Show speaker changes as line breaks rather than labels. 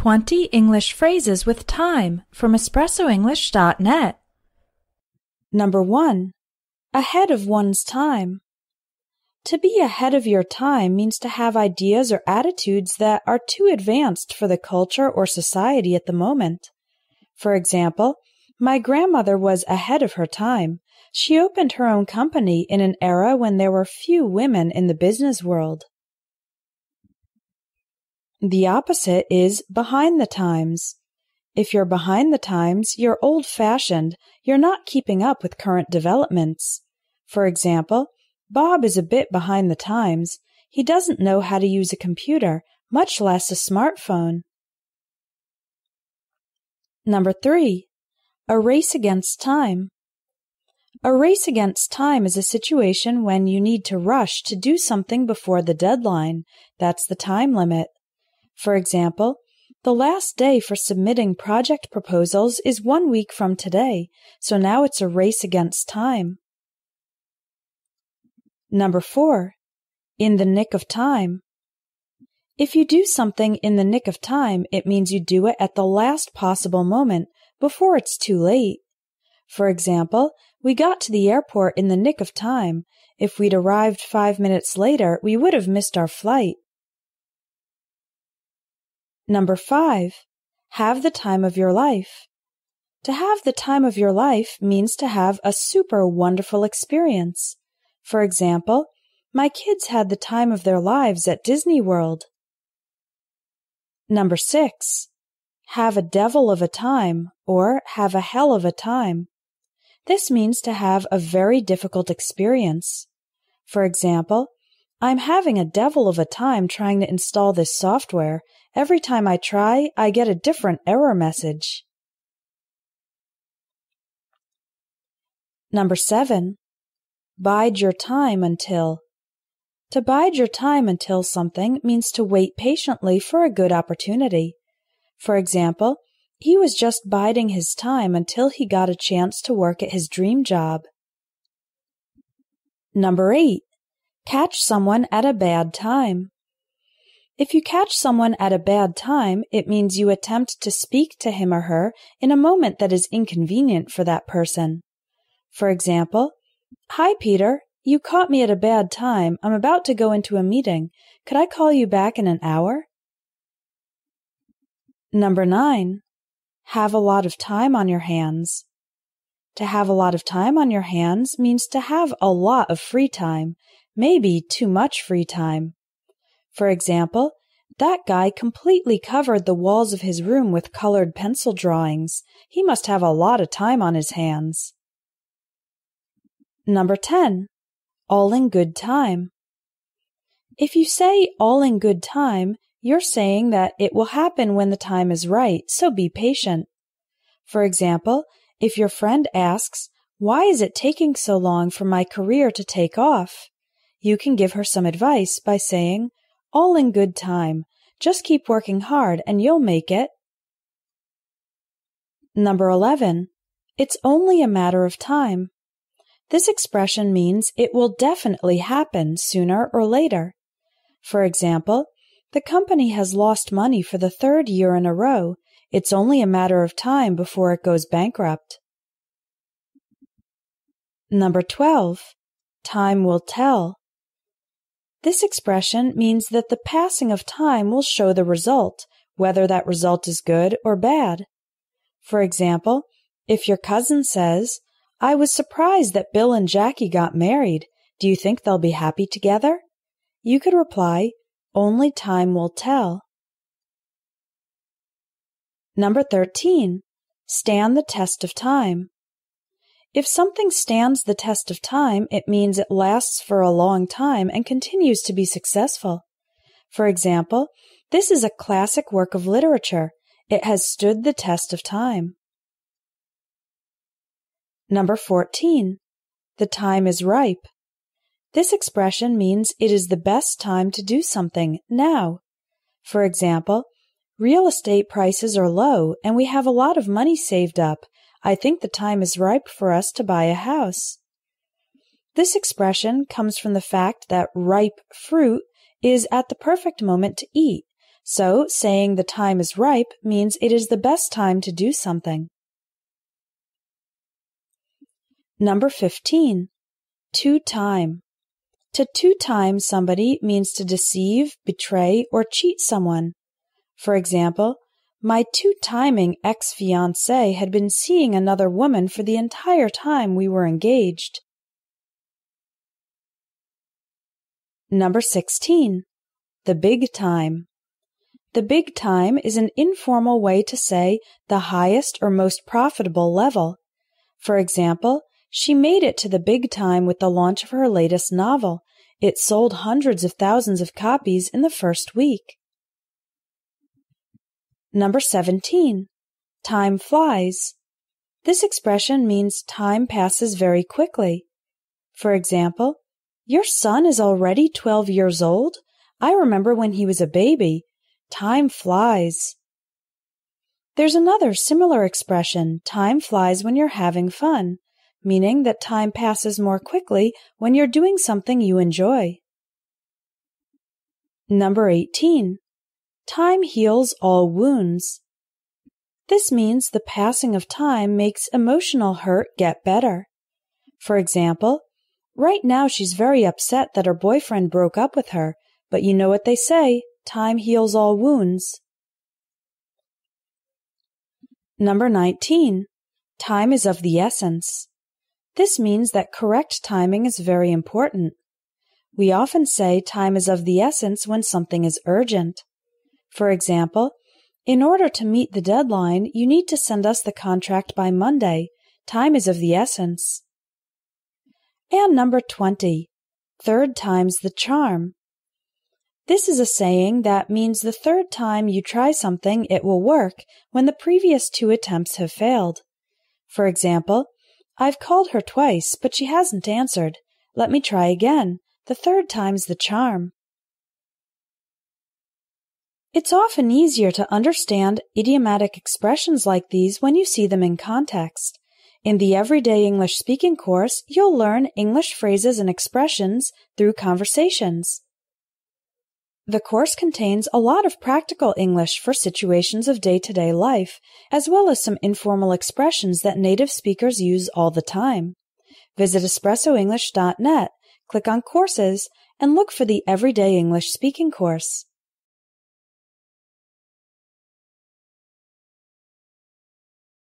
20 English phrases with time from espressoenglish.net.
Number 1. Ahead of one's time. To be ahead of your time means to have ideas or attitudes that are too advanced for the culture or society at the moment. For example, my grandmother was ahead of her time. She opened her own company in an era when there were few women in the business world. The opposite is behind the times. If you're behind the times, you're old-fashioned. You're not keeping up with current developments. For example, Bob is a bit behind the times. He doesn't know how to use a computer, much less a smartphone. Number 3. A race against time. A race against time is a situation when you need to rush to do something before the deadline. That's the time limit. For example, the last day for submitting project proposals is 1 week from today, so now it's a race against time. Number 4. In the nick of time. If you do something in the nick of time, it means you do it at the last possible moment, before it's too late. For example, we got to the airport in the nick of time. If we'd arrived 5 minutes later, we would have missed our flight. Number 5. Have the time of your life. To have the time of your life means to have a super wonderful experience. For example, my kids had the time of their lives at Disney World. Number 6. Have a devil of a time or have a hell of a time. This means to have a very difficult experience. For example, I'm having a devil of a time trying to install this software. Every time I try, I get a different error message. Number 7. Bide your time until. To bide your time until something means to wait patiently for a good opportunity. For example, he was just biding his time until he got a chance to work at his dream job. Number 8. Catch someone at a bad time. If you catch someone at a bad time, it means you attempt to speak to him or her in a moment that is inconvenient for that person. For example, "Hi, Peter. You caught me at a bad time. I'm about to go into a meeting. Could I call you back in an hour?" Number 9. Have a lot of time on your hands. To have a lot of time on your hands means to have a lot of free time, maybe too much free time. For example, that guy completely covered the walls of his room with colored pencil drawings. He must have a lot of time on his hands. Number 10. All in good time. If you say all in good time, you're saying that it will happen when the time is right, so be patient. For example, if your friend asks, "Why is it taking so long for my career to take off?" you can give her some advice by saying, "All in good time. Just keep working hard and you'll make it." Number 11. It's only a matter of time. This expression means it will definitely happen sooner or later. For example, the company has lost money for the 3rd year in a row. It's only a matter of time before it goes bankrupt. Number 12. Time will tell. This expression means that the passing of time will show the result, whether that result is good or bad. For example, if your cousin says, "I was surprised that Bill and Jackie got married. Do you think they'll be happy together?" you could reply, "Only time will tell." Number 13. Stand the test of time. If something stands the test of time, it means it lasts for a long time and continues to be successful. For example, this is a classic work of literature. It has stood the test of time. Number 14. The time is ripe. This expression means it is the best time to do something now. For example, real estate prices are low and we have a lot of money saved up. I think the time is ripe for us to buy a house. This expression comes from the fact that ripe fruit is at the perfect moment to eat, So, saying the time is ripe means it is the best time to do something. Number 15. To-time. To two-time somebody means to deceive, betray, or cheat someone. For example, my two-timing ex-fiancé had been seeing another woman for the entire time we were engaged. Number 16. The big time. The big time is an informal way to say the highest or most profitable level. For example, she made it to the big time with the launch of her latest novel. It sold hundreds of thousands of copies in the first week. Number 17. Time flies. This expression means time passes very quickly. For example, your son is already 12 years old? I remember when he was a baby. Time flies. There's another similar expression, time flies when you're having fun, meaning that time passes more quickly when you're doing something you enjoy. Number 18. Time heals all wounds. This means the passing of time makes emotional hurt get better. For example, right now she's very upset that her boyfriend broke up with her, but you know what they say, time heals all wounds. Number 19. Time is of the essence. This means that correct timing is very important. We often say time is of the essence when something is urgent. For example, in order to meet the deadline, you need to send us the contract by Monday. Time is of the essence. And number 20. Third time's the charm. This is a saying that means the third time you try something, it will work when the previous two attempts have failed. For example, I've called her twice, but she hasn't answered. Let me try again. The third time's the charm. It's often easier to understand idiomatic expressions like these when you see them in context. In the Everyday English Speaking course, you'll learn English phrases and expressions through conversations. The course contains a lot of practical English for situations of day-to-day life, as well as some informal expressions that native speakers use all the time. Visit espressoenglish.net, click on Courses, and look for the Everyday English Speaking course.